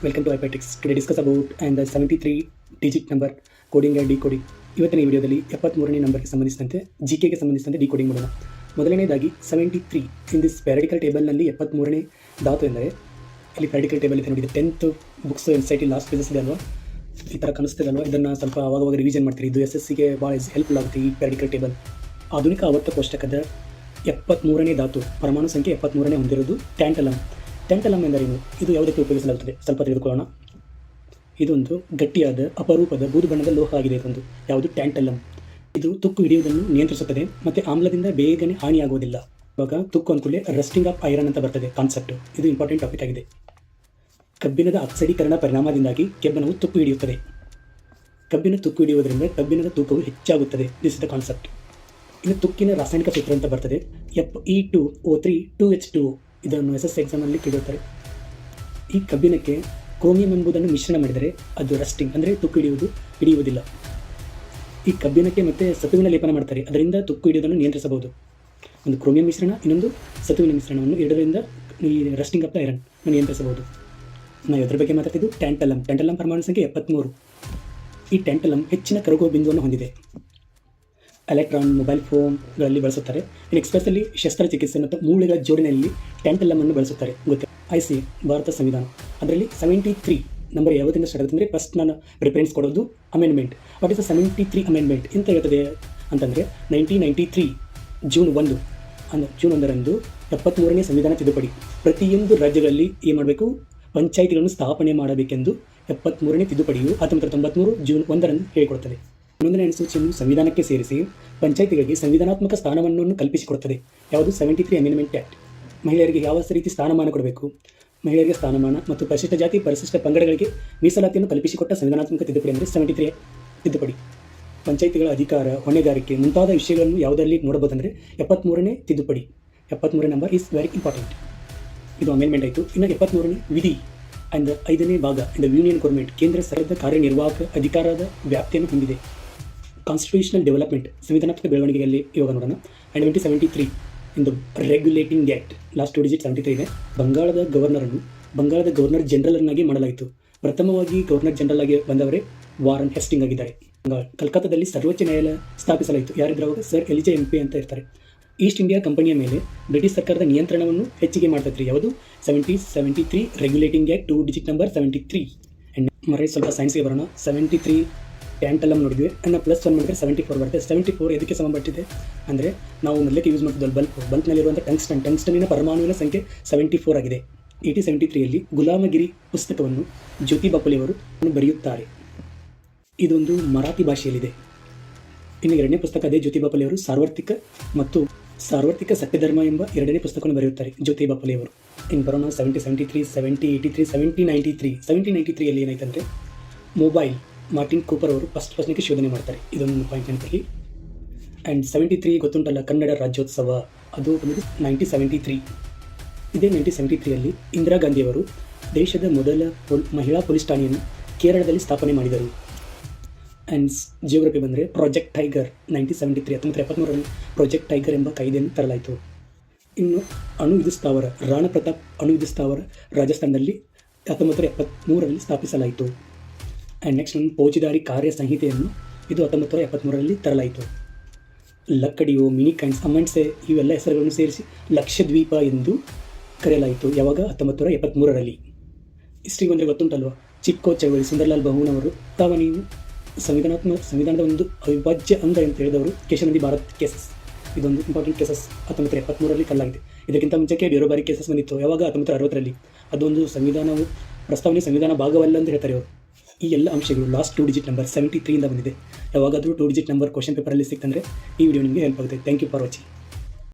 Welcome to ಐಪೆಟಿಕ್ಸ್. Today discuss about and the 73 digit number coding and decoding. ಇವತ್ತಿನ ಈ ವಿಡಿಯೋದಲ್ಲಿ 73ನೇ ನಂಬರ್ಗೆ ಸಂಬಂಧಿಸಿದಂತೆ ಜಿಕೆಗೆ ಸಂಬಂಧಿಸಿದಂತೆ ಡಿಕೋಡಿಂಗ್ ಮಾಡೋಣ. ಮೊದಲನೇದಾಗಿ 73 ಇನ್ ದಿಸ್ ಪ್ಯಾರಡಿಕಲ್ ಟೇಬಲ್ನಲ್ಲಿ 73ನೇ ಧಾತು ಎಂದರೆ ಇಲ್ಲಿ ಪ್ಯಾರಡಿಕಲ್ ಟೇಬಲ್ ಇದೆ ನೋಡಿ. 10th books anxiety last pages ಇದೆ ಅಲ್ವಾ, ಈ ಥರ ಕಾಣಿಸ್ತಿದೆ ಅಲ್ವಾ. ಇದನ್ನು ಸ್ವಲ್ಪ ಆವಾಗ ರಿವಿಷನ್ ಮಾಡ್ತೀರಿ. ಇದು SSCಗೆ ಭಾಳ ಹೆಲ್ಪ್ಫುಲ್ ಆಗುತ್ತೆ ಈ ಪ್ಯಾರಡಿಕಲ್ ಟೇಬಲ್. ಆಧುನಿಕ ಆವರ್ತ ಕೋಷ್ಟಕದ 73ನೇ ಧಾತು ಪರಮಾಣು ಸಂಖ್ಯೆ 73ನೇ ಹೊಂದಿರೋದು ಟ್ಯಾಂಟಲಮ್. ಟ್ಯಾಂಟಲಮ್ ಎಂದರೇನು? ಇದು ಯಾವುದಕ್ಕೆ ಉಪಯೋಗಿಸಲಾಗುತ್ತದೆ ಸ್ವಲ್ಪ ತಿಳಿದುಕೊಳ್ಳೋಣ. ಇದೊಂದು ಗಟ್ಟಿಯಾದ ಅಪರೂಪದ ಬೂದು ಬಣ್ಣದ ಲೋಹ ಆಗಿದೆ. ಇದೊಂದು ಯಾವುದು ಟ್ಯಾಂಟಲಮ್. ಇದು ತುಕ್ಕು ಹಿಡಿಯುವುದನ್ನು ನಿಯಂತ್ರಿಸುತ್ತದೆ ಮತ್ತು ಆಮ್ಲದಿಂದ ಬೇಗನೆ ಹಾನಿಯಾಗುವುದಿಲ್ಲ. ಇವಾಗ ತುಕ್ಕು ಅಂದ್ಕೂಡಲೇ ರಸ್ಟಿಂಗ್ ಆಫ್ ಐರನ್ ಅಂತ ಬರ್ತದೆ ಕಾನ್ಸೆಪ್ಟ್. ಇದು ಇಂಪಾರ್ಟೆಂಟ್ ಟಾಪಿಕ್ ಆಗಿದೆ. ಕಬ್ಬಿಣದ ಆಕ್ಸೈಡೀಕರಣ ಪರಿಣಾಮದಿಂದಾಗಿ ಕೆಬ್ಬಣವು ತುಕ್ಕು ಹಿಡಿಯುತ್ತದೆ. ಕಬ್ಬಿನ ತುಕ್ಕು ಹಿಡಿಯುವುದರಿಂದ ಕಬ್ಬಿಣದ ತೂಕವು ಹೆಚ್ಚಾಗುತ್ತದೆ. This is the concept. ಇನ್ನು ತುಕ್ಕಿನ ರಾಸಾಯನಿಕ ಸೂತ್ರ ಅಂತ ಬರ್ತದೆ Fe2O3 2H2O. ಇದನ್ನು SSC ಎಕ್ಸಾಮಲ್ಲಿ ಕೇಳುತ್ತಾರೆ. ಈ ಕಬ್ಬಿಣಕ್ಕೆ ಕ್ರೋಮಿಯಂ ಎಂಬುದನ್ನು ಮಿಶ್ರಣ ಮಾಡಿದರೆ ಅದು ರಸ್ಟಿಂಗ್ ಅಂದರೆ ತುಕ್ಕು ಹಿಡಿಯುವುದಿಲ್ಲ. ಈ ಕಬ್ಬಿಣಕ್ಕೆ ಮತ್ತೆ ಸತುವಿನ ಲೇಪನ ಮಾಡ್ತಾರೆ, ಅದರಿಂದ ತುಕ್ಕು ಹಿಡಿಯೋದನ್ನು ನಿಯಂತ್ರಿಸಬಹುದು. ಒಂದು ಕ್ರೋಮಿಯಂ ಮಿಶ್ರಣ, ಇನ್ನೊಂದು ಸತುವಿನ ಮಿಶ್ರಣವನ್ನು ಎರಡರಿಂದ ಈ ರಸ್ಟಿಂಗ್ ಆಫ್ ದ ಐರನ್ ನಿಯಂತ್ರಿಸಬಹುದು. ನಾವು ಇದರ ಬಗ್ಗೆ ಮಾತಾಡ್ತಿದ್ದು ಟ್ಯಾಂಟಲಮ್. ಟ್ಯಾಂಟಲಮ್ ಪರಮಾಣು ಸಂಖ್ಯೆ 73. ಈ ಟ್ಯಾಂಟಲಮ್ ಹೆಚ್ಚಿನ ಕರಗುವ ಬಿಂದುವನ್ನು ಹೊಂದಿದೆ. ಎಲೆಕ್ಟ್ರಾನ್, ಮೊಬೈಲ್ ಫೋನ್ಗಳಲ್ಲಿ ಬಳಸುತ್ತಾರೆ. ಇನ್ನು ಎಕ್ಸ್ಪ್ರೆಸ್ಸಲ್ಲಿ ಶಸ್ತ್ರಚಿಕಿತ್ಸೆ ಮತ್ತು ಮೂಳೆಗಳ ಜೋಡಣೆಯಲ್ಲಿ ಟ್ಯಾಂಟಲಮ್ ಅನ್ನು ಬಳಸುತ್ತಾರೆ. ಗೊತ್ತೆ ICA ಭಾರತ ಸಂವಿಧಾನ, ಅದರಲ್ಲಿ 73 ನಂಬರ್ ಯಾವತ್ತಿಂದ ಸ್ಟಾರ್ಟ್ ಆಗುತ್ತೆ ಅಂದರೆ ಫಸ್ಟ್ ನಾನು ರೆಫರೆನ್ಸ್ ಕೊಡೋದು amendment. What is the 73 amendment ಅಂತ ಹೇಳ್ತದೆ ಅಂತಂದರೆ 1993 ಜೂನ್ 1 ಜೂನ್ 1ರಂದು 73ನೇ ಸಂವಿಧಾನ ತಿದ್ದುಪಡಿ. ಪ್ರತಿಯೊಂದು ರಾಜ್ಯಗಳಲ್ಲಿ ಏನು ಮಾಡಬೇಕು, ಪಂಚಾಯಿತಿಗಳನ್ನು ಸ್ಥಾಪನೆ ಮಾಡಬೇಕೆಂದು 73ನೇ ತಿದ್ದುಪಡಿಯು 1993 ಜೂನ್ 1ರಂದು ಹೇಳಿಕೊಡುತ್ತದೆ. 11ನೇ ಅನುಸೂಚಿಯನ್ನು ಸಂವಿಧಾನಕ್ಕೆ ಸೇರಿಸಿ ಪಂಚಾಯಿತಿಗಳಿಗೆ ಸಂವಿಧಾನಾತ್ಮಕ ಸ್ಥಾನವನ್ನು ಕಲ್ಪಿಸಿಕೊಡುತ್ತದೆ. ಯಾವುದು? 73 ಅಮೆಂಡ್ಮೆಂಟ್ ಆ್ಯಕ್ಟ್. ಮಹಿಳೆಯರಿಗೆ ಯಾವ ರೀತಿ ಸ್ಥಾನಮಾನ ಕೊಡಬೇಕು, ಮಹಿಳೆಯರಿಗೆ ಸ್ಥಾನಮಾನ ಮತ್ತು ಪರಿಶಿಷ್ಟ ಜಾತಿ ಪರಿಶಿಷ್ಟ ಪಂಗಡಗಳಿಗೆ ಮೀಸಲಾತಿಯನ್ನು ಕಲ್ಪಿಸಿಕೊಟ್ಟ ಸಂವಿಧಾನಾತ್ಮಕ ತಿದ್ದುಪಡಿ ಅಂದರೆ 73 ತಿದ್ದುಪಡಿ. ಪಂಚಾಯಿತಿಗಳ ಅಧಿಕಾರ, ಹೊಣೆಗಾರಿಕೆ ಮುಂತಾದ ವಿಷಯಗಳನ್ನು ಯಾವುದರಲ್ಲಿ ನೋಡಬಹುದಂದರೆ 73ನೇ ತಿದ್ದುಪಡಿ. 73ನೇ ನಂಬರ್ ಈಸ್ ವೆರಿ ಇಂಪಾರ್ಟೆಂಟ್. ಇದು ಅಮೆಂಡ್ಮೆಂಟ್ ಆಯಿತು. ಇನ್ನು 73ನೇ ವಿಧಿ ಅಂಡ್ 5ನೇ ಭಾಗ ಇಂದ ಯೂನಿಯನ್ ಗೌರ್ಮೆಂಟ್ ಕೇಂದ್ರ ಸರ್ಕಾರದ ಕಾರ್ಯನಿರ್ವಾಹಕ ಅಧಿಕಾರದ ವ್ಯಾಪ್ತಿಯನ್ನು ಹೊಂದಿದೆ. ಕಾನ್ಸ್ಟಿಟ್ಯೂಷನಲ್ ಡೆವಲಪ್ಮೆಂಟ್ ಸಂವಿಧಾನಾತ್ಮಕ ಬೆಳವಣಿಗೆಯಲ್ಲಿ ಇವಾಗ ನೋಡೋಣ. ಆ್ಯಂಡ್ 2073 ಇಂದು ರೆಗ್ಯುಲೇಟಿಂಗ್ ಆ್ಯಕ್ಟ್ ಲಾಸ್ಟ್ 2 ಡಿಜಿಟ್ 73 ಇದೆ. ಬಂಗಾಳದ ಗವರ್ನರ್ ಜನರಲ್ನಾಗಿ ಮಾಡಲಾಯಿತು. ಪ್ರಥಮವಾಗಿ ಗವರ್ನರ್ ಜನರಲ್ ಆಗಿ ಬಂದವರೇ ವಾರನ್ ಹೆಸ್ಟಿಂಗ್ ಆಗಿದ್ದಾರೆ. ಕಲ್ಕತ್ತಾದಲ್ಲಿ ಸರ್ವೋಚ್ಚ ನ್ಯಾಯಾಲಯ ಸ್ಥಾಪಿಸಲಾಯಿತು. ಯಾರಿದ್ರು ಅವಾಗ? ಸರ್ ಎಲಿಜಾ MP ಅಂತ ಇರ್ತಾರೆ. ಈಸ್ಟ್ ಇಂಡಿಯಾ ಕಂಪನಿಯ ಮೇಲೆ ಬ್ರಿಟಿಷ್ ಸರ್ಕಾರದ ನಿಯಂತ್ರಣವನ್ನು ಹೆಚ್ಚಿಗೆ ಮಾಡ್ತೈತ್ರಿ. ಯಾವುದು? 73 regulating act 2 digit number 73. And ಮರೇ ಸ್ವಲ್ಪ ಸೈನ್ಸ್ಗೆ ಬರೋಣ. 73 ಟ್ಯಾಂಟಲಮ್ ನೋಡಿದ್ವಿ. ಅನ್ನ +1 ಮಾಡಿದ್ರೆ 74 ಬರುತ್ತೆ. 74 ಎದಕ್ಕೆ ಸಂಬಂಧಪಟ್ಟಿದೆ ಅಂದರೆ ನಾವು ಮೊದಲಕ್ಕೆ ಯೂಸ್ ಮಾಡ್ತಿದ್ದ ಬಲ್ಬ್ನಲ್ಲಿರುವಂಥ ಟಂಗ್ಸ್ಟನ್ನಿನ ಪರಮಾಣುವಿನ ಸಂಖ್ಯೆ 74 ಆಗಿದೆ. 1873ಯಲ್ಲಿ ಗುಲಾಮಗಿರಿ ಪುಸ್ತಕವನ್ನು ಜ್ಯೋತಿಬಾ ಫುಲೆಯವರು ಬರೆಯುತ್ತಾರೆ. ಇದೊಂದು ಮರಾಠಿ ಭಾಷೆಯಲ್ಲಿದೆ. ಇನ್ನು 2ನೇ ಪುಸ್ತಕ ಅದೇ ಜ್ಯೋತಿಬಾ ಫುಲೆಯವರು ಸಾರ್ವತ್ರಿಕ ಸತ್ಯಧರ್ಮ ಎಂಬ 2ನೇ ಪುಸ್ತಕವನ್ನು ಬರೆಯುತ್ತಾರೆ ಜ್ಯೋತಿಬಾ ಫುಲೆಯವರು. ಇನ್ನು ಬರೋಣ 7073 7083 7093 7093ಯಲ್ಲಿ ಏನಾಯ್ತಂದರೆ ಮೊಬೈಲ್ ಮಾರ್ಟಿನ್ ಕೂಪರ್ ಅವರು ಫಸ್ಟ್ಗೆ ಶೋಧನೆ ಮಾಡ್ತಾರೆ. ಇದೊಂದು ಪಾಯಿಂಟ್ ನೆನಪಲ್ಲಿ. ಆ್ಯಂಡ್ 73 ಗೊತ್ತುಂಟಲ್ಲ, ಕನ್ನಡ ರಾಜ್ಯೋತ್ಸವ, ಅದು ಬಂದು 1973. ಇದೇ 1973ಯಲ್ಲಿ ಇಂದಿರಾ ಗಾಂಧಿಯವರು ದೇಶದ ಮೊದಲ ಮಹಿಳಾ ಪೊಲೀಸ್ ಠಾಣೆಯನ್ನು ಕೇರಳದಲ್ಲಿ ಸ್ಥಾಪನೆ ಮಾಡಿದರು. ಆ್ಯಂಡ್ ಜಿಯೋಗ್ರಫಿ ಬಂದರೆ ಪ್ರಾಜೆಕ್ಟ್ ಟೈಗರ್ 1973 1973ರಲ್ಲಿ ಪ್ರಾಜೆಕ್ಟ್ ಟೈಗರ್ ಎಂಬ ಕಾಯ್ದೆಯನ್ನು ತರಲಾಯಿತು. ಇನ್ನು ಅಣು ವಿದ್ಯುತ್ ಸ್ಥಾವರ ರಾಣಾ ಪ್ರತಾಪ್ ಅಣು ವಿದ್ಯುತ್ ಸ್ಥಾವರ ರಾಜಸ್ಥಾನದಲ್ಲಿ 1973ರಲ್ಲಿ ಸ್ಥಾಪಿಸಲಾಯಿತು. ಆ್ಯಂಡ್ ನೆಕ್ಸ್ಟ್ ಫೌಜದಾರಿ ಕಾರ್ಯ ಸಂಹಿತೆಯನ್ನು ಇದು 1973ರಲ್ಲಿ ತರಲಾಯಿತು. ಲಕ್ಕಡಿಯೋ, ಮಿನಿ ಕಾಯಿನ್ಸ್, ಅಮಂಡ್ಸೆ ಇವೆಲ್ಲ ಹೆಸರುಗಳನ್ನು ಸೇರಿಸಿ ಲಕ್ಷದ್ವೀಪ ಎಂದು ಕರೆಯಲಾಯಿತು. ಯಾವಾಗ? 1973ರಲ್ಲಿ. ಹಿಸ್ಟ್ರಿ ಬಂದರೆ ಗೊತ್ತುಂಟಲ್ವ, ಚಿಕ್ಕೋ ಚಳವಳಿ ಸುಂದರ್ಲಾಲ್ ಬಹುನವರು ತಾವು ನೀವು ಸಂವಿಧಾನದ ಒಂದು ಅವಿಭಾಜ್ಯ ಅಂಗ ಅಂತ ಹೇಳಿದವರು ಕೇಶವಂದಿ ಭಾರತ್ ಕೇಸಸ್. ಇದೊಂದು ಇಂಪಾರ್ಟೆಂಟ್ ಕೇಸಸ್ 1973ರಲ್ಲಿ ಕಲ್ಲಾಗಿದೆ. ಇದಕ್ಕಿಂತ ಮುಂಚೆಗೆ ಬೇರೆ ಬಾರಿ ಕೇಸಸ್ ಬಂದಿತ್ತು. ಯಾವಾಗ? 1960ರಲ್ಲಿ. ಅದೊಂದು ಸಂವಿಧಾನ ಭಾಗವಲ್ಲ ಅಂತ ಹೇಳ್ತಾರೆ ಅವರು. ಈ ಎಲ್ಲ ಅಂಶಗಳು ಲಾಸ್ಟ್ 2 ಡಿಜಿಟ್ ನಂಬರ್ 73 ಇಂದ ಬಂದಿದೆ. ಯಾವಾಗಾದರೂ 2 ಡಿಜಿಟ್ ನಂಬರ್ ಕ್ವಶನ್ ಪೇಪರಲ್ಲಿ ಸಿಕ್ತಂದರೆ ಈ ವಿಡಿಯೋ ನಿಮಗೆ ಹೆಲ್ಪ್ ಆಗುತ್ತೆ. Thank you for watching.